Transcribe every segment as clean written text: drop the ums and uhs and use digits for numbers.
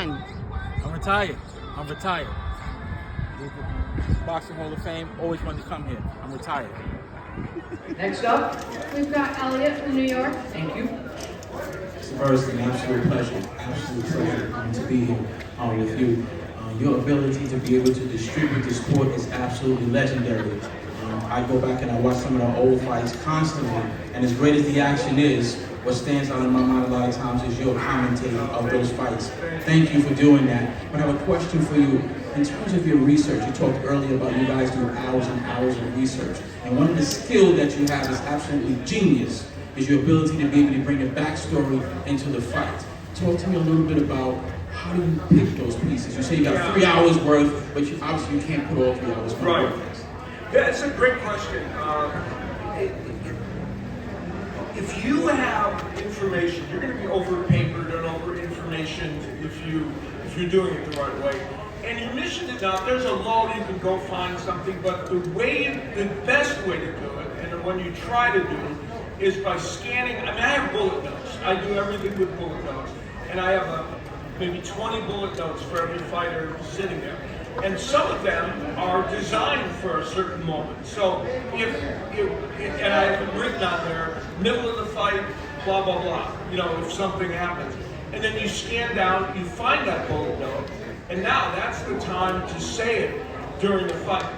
done? I'm retired. Boxing Hall of Fame. Always wanted to come here. I'm retired. Next up, We've got Elliot from New York. thank you. Mr. Bernstein, absolute pleasure to be here with you. Your ability to be able to distribute the sport is absolutely legendary. I go back and I watch some of the old fights constantly, and as great as the action is, what stands out in my mind a lot of times is your commentating of those fights. Thank you for doing that. But I have a question for you. In terms of your research, you talked earlier about you guys do hours and hours of research, and one of the skills that you have is absolutely genius, is your ability to be able to bring the backstory into the fight. Talk to me a little bit about how do you pick those pieces? You say you got 3 hours worth, but you obviously you can't put all 3 hours worth. Right. Yeah, it's a great question. If you have information, you're going to be over-papered and over-information if you're doing it the right way. And your mission is not, there's a lull, you can go find something, but the best way to do it, and when you try to do it, is by scanning. I mean, I have bullet notes. I do everything with bullet notes. And I have maybe 20 bullet notes for every fighter sitting there. And some of them are designed for a certain moment. So and I have them written on there, middle of the fight, blah, blah, blah, if something happens. And then you scan down, you find that bullet note, and now that's the time to say it during the fight.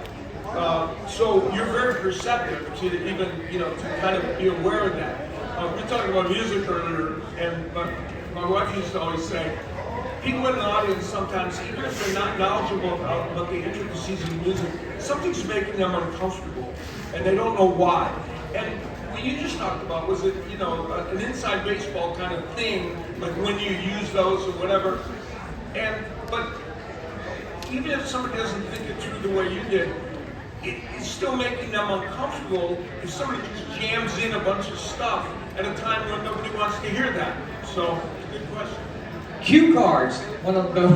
So you're very perceptive to even, to kind of be aware of that. We were talking about music earlier, and my wife used to always say, people in the audience sometimes, even if they're not knowledgeable about the intricacies of music, something's making them uncomfortable, and they don't know why. And what you just talked about was it, an inside baseball kind of thing, like when you use those or whatever. But even if somebody doesn't think it through the way you did, it's still making them uncomfortable if somebody just jams in a bunch of stuff at a time when nobody wants to hear that. So, it's a good question. Cue cards, one of the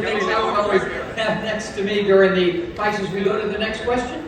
things I would always have next to me during the fights as we go to the next question.